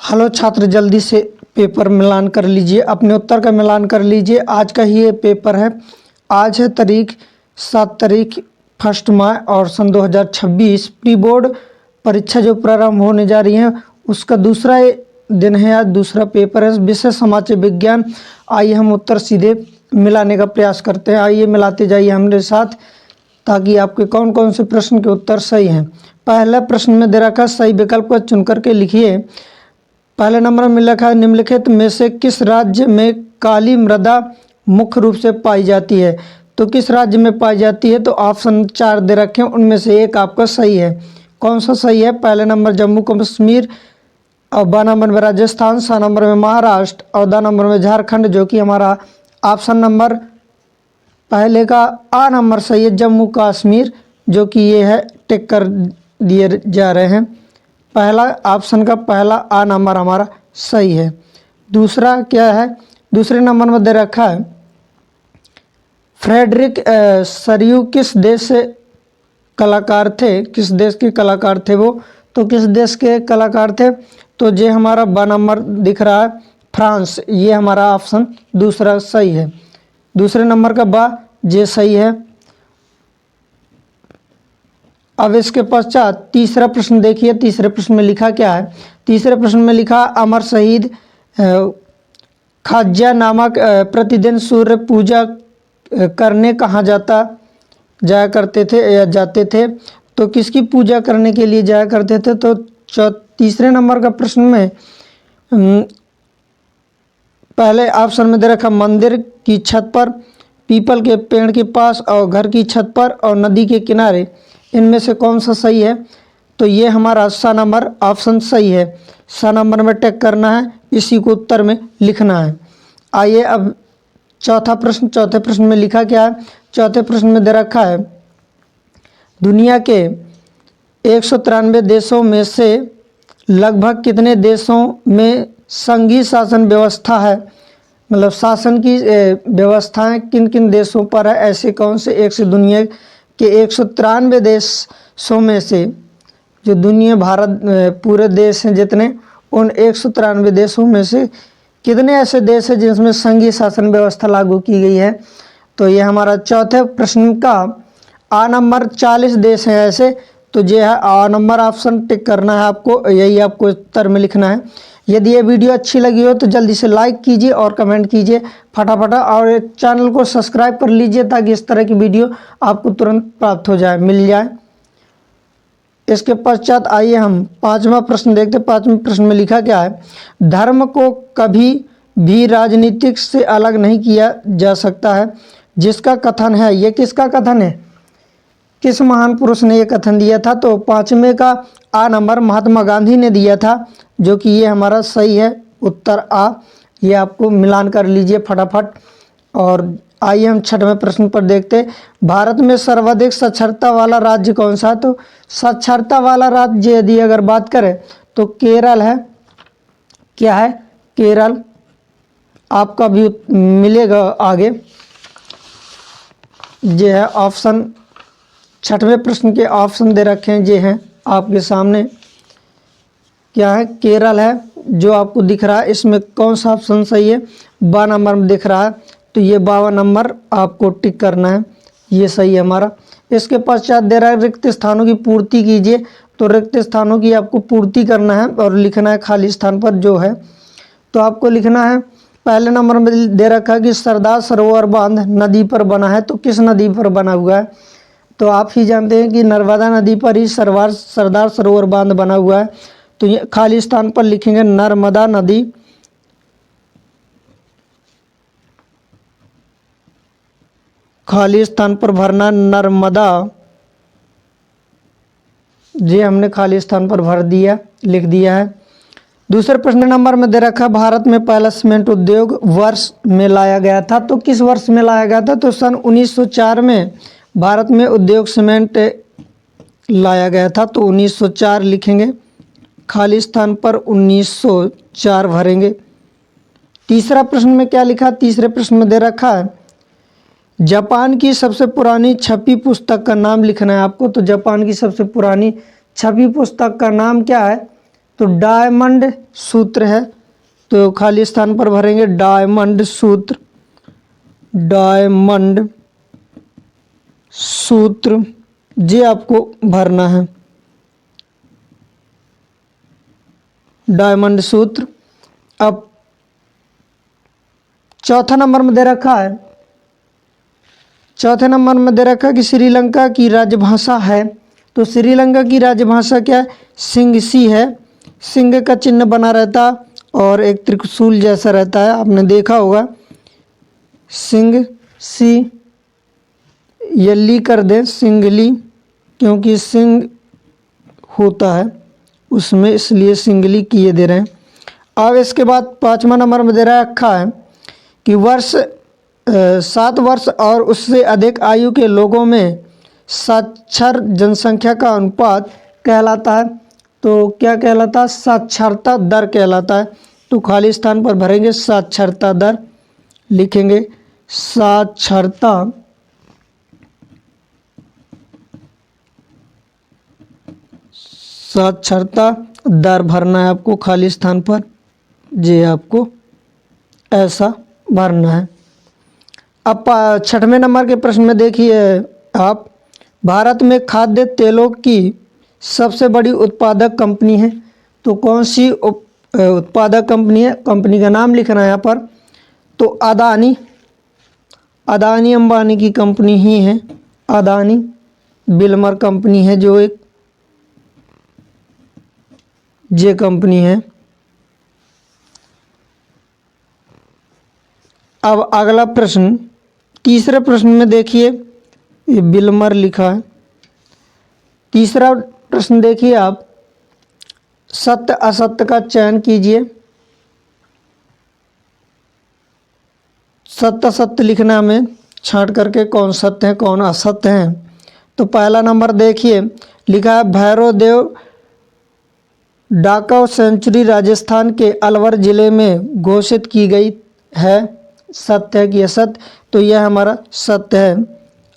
Hello छात्र, जल्दी से पेपर मिलान कर लीजिए, अपने उत्तर का मिलान कर लीजिए। आज का ही ये पेपर है। आज है तारीख 7 तारीख 1 माह और सन 2026। प्री बोर्ड परीक्षा जो प्रारंभ होने जा रही है उसका दूसरा दिन है। आज दूसरा पेपर है, विषय समाज विज्ञान। आइए हम उत्तर सीधे मिलाने का प्रयास करते हैं। आइए मिलाते जाइए हमारे साथ, ताकि आपके कौन कौन से प्रश्न के उत्तर सही हैं। पहला प्रश्न में दे रखा, सही विकल्प को चुन करके लिखिए। पहले नंबर में लिखा है, निम्नलिखित में से किस राज्य में काली मृदा मुख्य रूप से पाई जाती है। तो किस राज्य में पाई जाती है, तो ऑप्शन 4 दे रखे हैं, उनमें से एक आपका सही है। कौन सा सही है? पहले नंबर जम्मू कश्मीर, और ब नंबर में राजस्थान, स नंबर में महाराष्ट्र और द नंबर में झारखंड, जो कि हमारा ऑप्शन नंबर पहले का आ नंबर सही है, जम्मू कश्मीर, जो कि ये है टिक कर दिए जा रहे हैं। पहला ऑप्शन का पहला आ नंबर हमारा सही है। दूसरा क्या है? दूसरे नंबर में दे रखा है, फ्रेडरिक सरयू किस देश से कलाकार थे? किस देश के कलाकार थे वो? तो किस देश के कलाकार थे? तो ये हमारा ब नंबर दिख रहा है, फ्रांस। ये हमारा ऑप्शन दूसरा सही है। दूसरे नंबर का ब ये सही है। अब इसके पश्चात तीसरा प्रश्न देखिए। तीसरे प्रश्न में लिखा क्या है? तीसरे प्रश्न में लिखा, अमर शहीद खाज्या नामक प्रतिदिन सूर्य पूजा करने कहाँ जाया करते थे या जाते थे? तो किसकी पूजा करने के लिए जाया करते थे? तो तीसरे नंबर का प्रश्न में पहले ऑप्शन में दे रखा, मंदिर की छत पर, पीपल के पेड़ के पास और घर की छत पर और नदी के किनारे, इनमें से कौन सा सही है? तो ये हमारा स नंबर ऑप्शन सही है। स नंबर में टिक करना है, इसी को उत्तर में लिखना है। आइए अब चौथा प्रश्न। चौथे प्रश्न में लिखा क्या है? चौथे प्रश्न में दे रखा है, दुनिया के 193 देशों में से लगभग कितने देशों में संघीय शासन व्यवस्था है? मतलब शासन की व्यवस्थाएं किन किन देशों पर है? ऐसे कौन से एक से दुनिया के 193 देशों में से, जो दुनिया भारत पूरे देश हैं जितने, उन 193 देशों में से कितने ऐसे देश हैं जिसमें संघीय शासन व्यवस्था लागू की गई है? तो ये हमारा चौथे प्रश्न का आ नंबर 40 देश हैं ऐसे। तो ये है आ नंबर ऑप्शन टिक करना है आपको, यही आपको उत्तर में लिखना है। यदि ये वीडियो अच्छी लगी हो तो जल्दी से लाइक कीजिए और कमेंट कीजिए फटाफट, और चैनल को सब्सक्राइब कर लीजिए ताकि इस तरह की वीडियो आपको तुरंत प्राप्त हो जाए, मिल जाए। इसके पश्चात आइए हम पांचवा प्रश्न देखते। पांचवें प्रश्न में लिखा क्या है, धर्म को कभी भी राजनीतिक से अलग नहीं किया जा सकता है, जिसका कथन है, ये किसका कथन है? किस महान पुरुष ने ये कथन दिया था? तो पांचवें का आ नंबर महात्मा गांधी ने दिया था, जो कि ये हमारा सही है, उत्तर आ। ये आपको मिलान कर लीजिए फटाफट। और आइए हम छठवें प्रश्न पर देखते, भारत में सर्वाधिक साक्षरता वाला राज्य कौन सा है? तो साक्षरता वाला राज्य यदि अगर बात करें तो केरल है। क्या है? केरल। आपका भी मिलेगा आगे। ये है ऑप्शन, छठवें प्रश्न के ऑप्शन दे रखे हैं, ये हैं आपके सामने। क्या है? केरल है, जो आपको दिख रहा है। इसमें कौन सा ऑप्शन सही है? ब नंबर में दिख रहा है, तो ये 52 नंबर आपको टिक करना है, ये सही है हमारा। इसके पश्चात दे रहा है, रिक्त स्थानों की पूर्ति कीजिए। तो रिक्त स्थानों की आपको पूर्ति करना है और लिखना है खाली स्थान पर जो है। तो आपको लिखना है, पहले नंबर में दे रखा है कि सरदार सरोवर बांध नदी पर बना है। तो किस नदी पर बना हुआ है? तो आप ही जानते हैं कि नर्मदा नदी पर ही सरदार सरोवर बांध बना हुआ है। तो ये खाली स्थान पर लिखेंगे नर्मदा नदी। खाली स्थान पर भरना नर्मदा। ये हमने खाली स्थान पर भर दिया, लिख दिया है। दूसरे प्रश्न नंबर में दे रखा, भारत में पहला सीमेंट उद्योग वर्ष में लाया गया था। तो किस वर्ष में लाया गया था? तो सन 1904 में भारत में उद्योग सीमेंट लाया गया था। तो 1904 लिखेंगे, खाली स्थान पर 1904 भरेंगे। तीसरा प्रश्न में क्या लिखा? तीसरे प्रश्न में दे रखा है, जापान की सबसे पुरानी छपी पुस्तक का नाम लिखना है आपको। तो जापान की सबसे पुरानी छपी पुस्तक का नाम क्या है? तो डायमंड सूत्र है, तो खाली स्थान पर भरेंगे डायमंड सूत्र, डायमंड सूत्र ये आपको भरना है, डायमंड सूत्र। अब चौथा नंबर में दे रखा है, चौथे नंबर में दे रखा है कि श्रीलंका की राजभाषा है, तो श्रीलंका की राजभाषा क्या है, सिंगसी है। सिंह का चिन्ह बना रहता और एक त्रिशूल जैसा रहता है, आपने देखा होगा। सिंह सी यली कर दें, सिंगली, क्योंकि सिंह होता है उसमें, इसलिए सिंगली किए दे रहे हैं। अब इसके बाद पाँचवा नंबर में दे रखा है कि वर्ष 7 वर्ष और उससे अधिक आयु के लोगों में साक्षर जनसंख्या का अनुपात कहलाता है। तो क्या कहलाता है, साक्षरता दर कहलाता है। तो खाली स्थान पर भरेंगे साक्षरता दर, लिखेंगे साक्षरता साक्षरता दर भरना है आपको खाली स्थान पर, जे आपको ऐसा भरना है। अब छठवें नंबर के प्रश्न में देखिए आप, भारत में खाद्य तेलों की सबसे बड़ी उत्पादक कंपनी है, तो कौन सी उत्पादक कंपनी है, कंपनी का नाम लिखना है यहाँ पर। तो अदानी, अदानी अंबानी की कंपनी ही है, अदानी बिल्मर कंपनी है जो एक जे कंपनी है। अब अगला प्रश्न, तीसरे प्रश्न में देखिए ये बिल्मर लिखा है। तीसरा प्रश्न देखिए आप, सत्य असत्य का चयन कीजिए। सत्य असत्य लिखना में छांट करके कौन सत्य है कौन असत्य है। तो पहला नंबर देखिए लिखा है भैरव देव डाकऊ सेंचुरी राजस्थान के अलवर ज़िले में घोषित की गई है, सत्य है कि असत्य। तो यह हमारा सत्य है,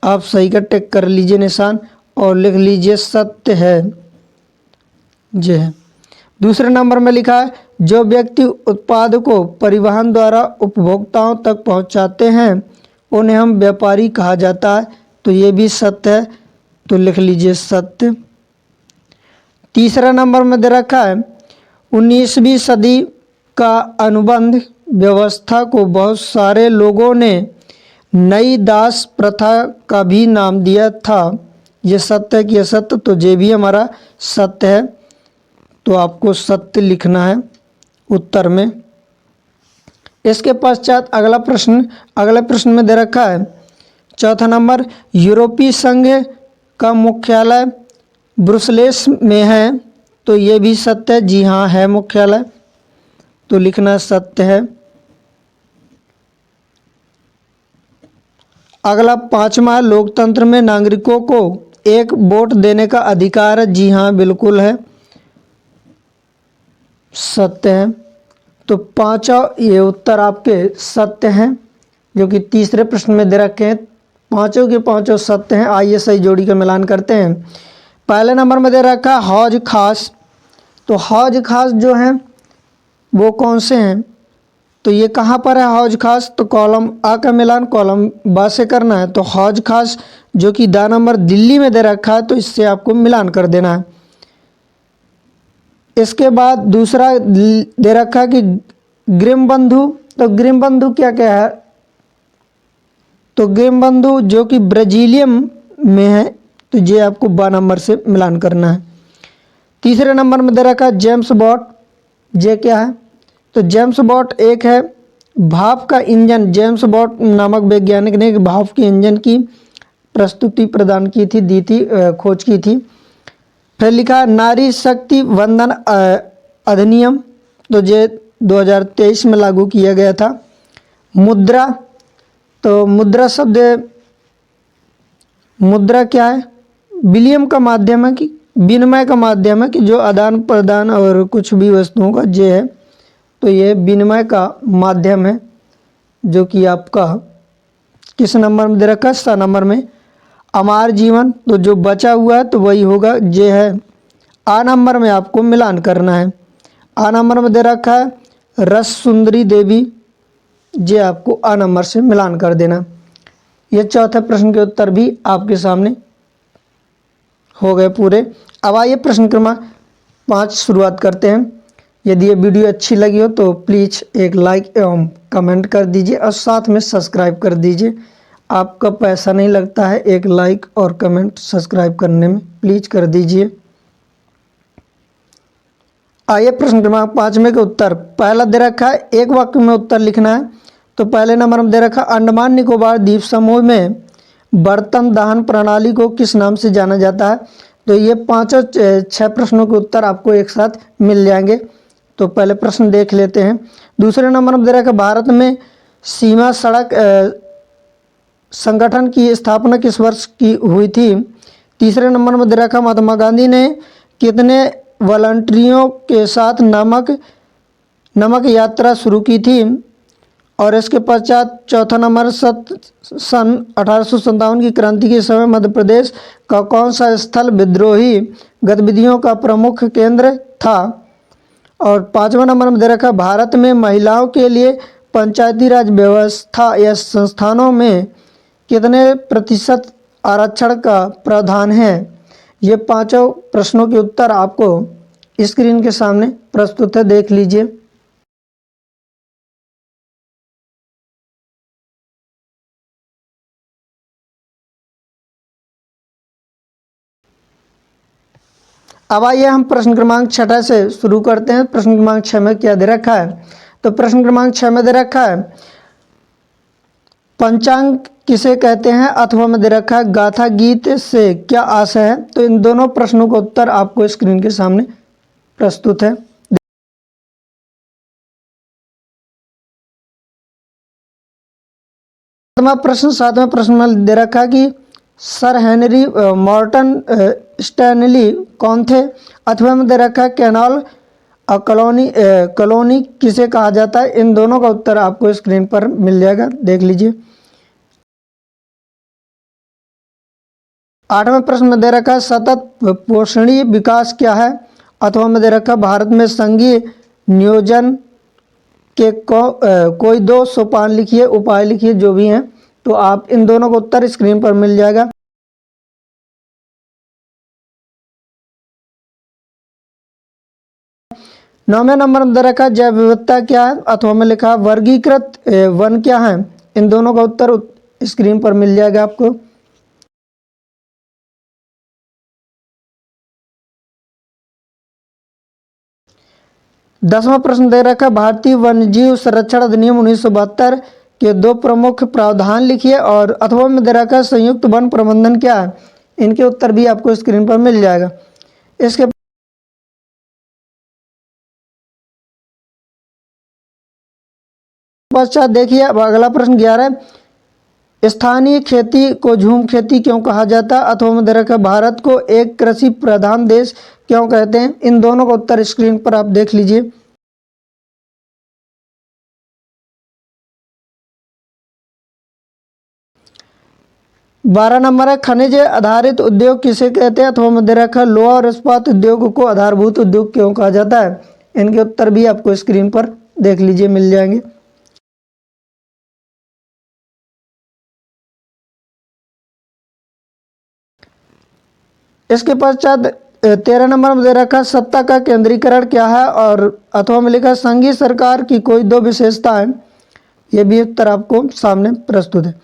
आप सही का टिक कर लीजिए निशान और लिख लीजिए सत्य है, ये है। दूसरे नंबर में लिखा है जो व्यक्ति उत्पाद को परिवहन द्वारा उपभोक्ताओं तक पहुंचाते हैं उन्हें हम व्यापारी कहा जाता है, तो ये भी सत्य है, तो लिख लीजिए सत्य। तीसरा नंबर में दे रखा है 19वीं सदी का अनुबंध व्यवस्था को बहुत सारे लोगों ने नई दास प्रथा का भी नाम दिया था, ये सत्य है कि असत्य। तो ये भी हमारा सत्य है, तो आपको सत्य लिखना है उत्तर में। इसके पश्चात अगला प्रश्न, अगले प्रश्न में दे रखा है चौथा नंबर, यूरोपीय संघ का मुख्यालय ब्रुसेल्स में है, तो ये भी सत्य है, जी हाँ है मुख्यालय, तो लिखना सत्य है। अगला पांचवा, लोकतंत्र में नागरिकों को एक वोट देने का अधिकार है, जी हाँ बिल्कुल है, सत्य है। तो पांचों ये उत्तर आपके सत्य हैं जो कि तीसरे प्रश्न में दे रखे हैं, पांचों के पांचों सत्य हैं। आइए सही जोड़ी का मिलान करते हैं। पहले नंबर में दे रखा है हौज खास, तो हौज खास जो हैं वो कौन से हैं, तो ये कहाँ पर है हौज खास, तो कॉलम आ का मिलान कॉलम बा से करना है। तो हौज खास जो कि दा नंबर दिल्ली में दे रखा है, तो इससे आपको मिलान कर देना है। इसके बाद दूसरा दे रखा है कि ग्रिम बंधु, तो ग्रिम बंधु क्या क्या है, तो ग्रिम बंधु जो कि ब्राजीलियम में है, तो ये आपको बा नंबर से मिलान करना है। तीसरे नंबर में दे रखा है जेम्स बॉट, ये क्या है, तो जेम्स बॉट एक है भाप का इंजन, जेम्स बॉट नामक वैज्ञानिक ने भाप के इंजन की प्रस्तुति प्रदान की थी, दी थी, खोज की थी। फिर लिखा है नारी शक्ति वंदन अधिनियम, तो ये 2023 में लागू किया गया था। मुद्रा, तो मुद्रा शब्द, मुद्रा क्या है, विनिमय का माध्यम है कि विनिमय का माध्यम है कि जो आदान प्रदान और कुछ भी वस्तुओं का जे है, तो ये विनिमय का माध्यम है जो कि आपका किस नंबर में दे रखा है, 7 नंबर में। अमर जीवन, तो जो बचा हुआ है तो वही होगा, जे है आ नंबर में आपको मिलान करना है। आ नंबर में दे रखा है रस सुंदरी देवी, ये आपको आ नंबर से मिलान कर देना। ये चौथे प्रश्न के उत्तर भी आपके सामने हो गए पूरे। अब आइए प्रश्न क्रमांक 5 शुरुआत करते हैं। यदि ये वीडियो अच्छी लगी हो तो प्लीज़ एक लाइक एवं कमेंट कर दीजिए और साथ में सब्सक्राइब कर दीजिए। आपका पैसा नहीं लगता है, एक लाइक और कमेंट सब्सक्राइब करने में प्लीज़ कर दीजिए। आइए प्रश्न क्रमांक 5 में के उत्तर। पहला दे रखा है एक वाक्य में उत्तर लिखना है। तो पहले नंबर में दे रखा अंडमान निकोबार द्वीप समूह में बर्तन दहन प्रणाली को किस नाम से जाना जाता है। तो ये पांचों 6 प्रश्नों के उत्तर आपको एक साथ मिल जाएंगे। तो पहले प्रश्न देख लेते हैं। दूसरे नंबर में दे रखा भारत में सीमा सड़क संगठन की स्थापना किस वर्ष की हुई थी। तीसरे नंबर में दे रखा महात्मा गांधी ने कितने वॉलंटियरों के साथ नमक यात्रा शुरू की थी। और इसके पश्चात चौथा नंबर सन 1857 की क्रांति के समय मध्य प्रदेश का कौन सा स्थल विद्रोही गतिविधियों का प्रमुख केंद्र था। और पांचवा नंबर में दे रखा भारत में महिलाओं के लिए पंचायती राज व्यवस्था या संस्थानों में कितने प्रतिशत आरक्षण का प्रावधान है। ये पांचों प्रश्नों के उत्तर आपको स्क्रीन के सामने प्रस्तुत है, देख लीजिए। अब आइए हम प्रश्न क्रमांक 6 से शुरू करते हैं। प्रश्न क्रमांक 6 में क्या दे रखा है। तो प्रश्न क्रमांक 6 में दे रखा है पंचांग किसे कहते हैं अथवा में दे रखा है गाथा गीत से क्या आशय है। तो इन दोनों प्रश्नों का उत्तर आपको स्क्रीन के सामने प्रस्तुत है। सातवां प्रश्न में दे रखा है कि सर हेनरी मॉर्टन स्टैनली कौन थे। अथवा में दे रखा है कैनाल कॉलोनी किसे कहा जाता है। इन दोनों का उत्तर आपको स्क्रीन पर मिल जाएगा, देख लीजिए। आठवें प्रश्न में दे रखा है सतत पोषणीय विकास क्या है। अथवा में दे रखा है भारत में संघीय नियोजन के कोई 2 सोपान लिखिए, उपाय लिखिए, जो भी हैं। तो आप इन दोनों का उत्तर स्क्रीन पर मिल जाएगा। नौवें नंबर में दे रखा है जैव विविधता क्या है। अथवा में लिखा है वर्गीकृत वन क्या है। इन दोनों का उत्तर स्क्रीन पर मिल जाएगा आपको। दसवां प्रश्न दे रखा भारतीय वन्यजीव संरक्षण अधिनियम 1972 के 2 प्रमुख प्रावधान लिखिए। और अथवा में दे रखा संयुक्त वन प्रबंधन क्या है। इनके उत्तर भी आपको स्क्रीन पर मिल जाएगा। इसके पश्चात देखिए अब अगला प्रश्न 11 स्थानीय खेती को झूम खेती क्यों कहा जाता है। अथवा में दे रखा भारत को एक कृषि प्रधान देश क्यों कहते हैं। इन दोनों का उत्तर स्क्रीन पर आप देख लीजिए। बारह नंबर है खनिज आधारित उद्योग किसे कहते हैं। अथवा में दे रखा लोहा और इस्पात उद्योग को आधारभूत उद्योग क्यों कहा जाता है। इनके उत्तर भी आपको स्क्रीन पर देख लीजिए, मिल जाएंगे। इसके पश्चात 13 नंबर में दे रखा सत्ता का केंद्रीकरण क्या है। और अथवा में लिखा संघीय सरकार की कोई 2 विशेषताएं। ये भी उत्तर आपको सामने प्रस्तुत है।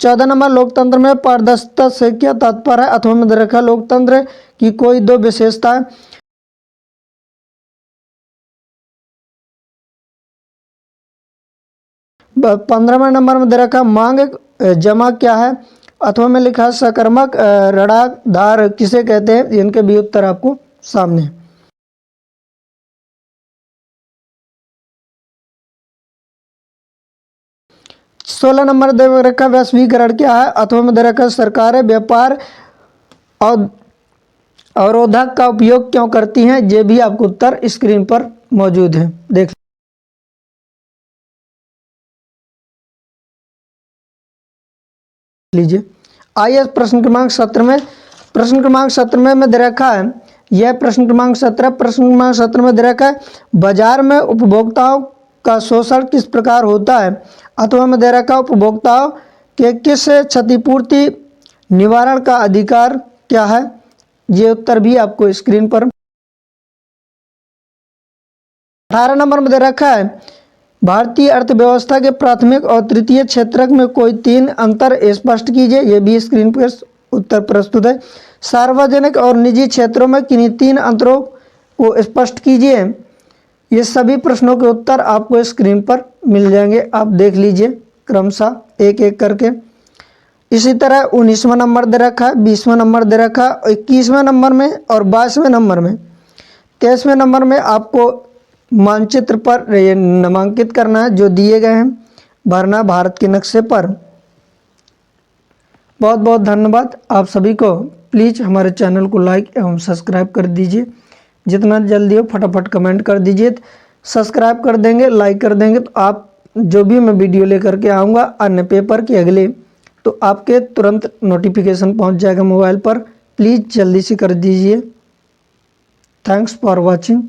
चौदह नंबर लोकतंत्र में पारदर्शिता से क्या तात्पर्य है। अथवा में दे रखा लोकतंत्र की कोई 2 विशेषताएं। 15वें नंबर में दे रखा मांग जमा क्या है। अथवा में लिखा सकर्मक ऋणाधार किसे कहते हैं। इनके भी उत्तर आपको सामने है। सोलह नंबर दे रखा वैश्वीकरण क्या है। अथवा में दे रखा सरकारें व्यापार और अवरोधक का उपयोग क्यों करती हैं। ये भी आपको उत्तर स्क्रीन पर मौजूद है, देख लीजिए। आइए प्रश्न क्रमांक 17 में, प्रश्न क्रमांक 17 में दे रखा है, यह प्रश्न क्रमांक 17, प्रश्न क्रमांक 17 में दे रखा है बाजार में उपभोक्ताओं का शोषण किस प्रकार होता है, अथवा में दे रखा उपभोक्ताओं के किस क्षतिपूर्ति निवारण का अधिकार क्या है। ये उत्तर भी आपको स्क्रीन पर 18 नंबर में दे रखा है भारतीय अर्थव्यवस्था के प्राथमिक और तृतीय क्षेत्रक में कोई 3 अंतर स्पष्ट कीजिए। ये भी स्क्रीन पर उत्तर प्रस्तुत है। सार्वजनिक और निजी क्षेत्रों में किन्हीं 3 अंतरों को स्पष्ट कीजिए। ये सभी प्रश्नों के उत्तर आपको स्क्रीन पर मिल जाएंगे, आप देख लीजिए क्रमशः एक एक करके। इसी तरह 19वां नंबर दे रखा है, 20वां नंबर दे रखा है, 21वें नंबर में और 22वें नंबर में। 23वें नंबर में आपको मानचित्र पर ये नामांकित करना है जो दिए गए हैं, भरना भारत के नक्शे पर। बहुत बहुत धन्यवाद आप सभी को। प्लीज़ हमारे चैनल को लाइक एवं सब्सक्राइब कर दीजिए, जितना जल्दी हो फटाफट कमेंट कर दीजिए। सब्सक्राइब कर देंगे, लाइक कर देंगे तो आप जो भी मैं वीडियो लेकर के आऊँगा अन्य पेपर के अगले, तो आपके तुरंत नोटिफिकेशन पहुंच जाएगा मोबाइल पर। प्लीज़ जल्दी से कर दीजिए। Thanks for watching.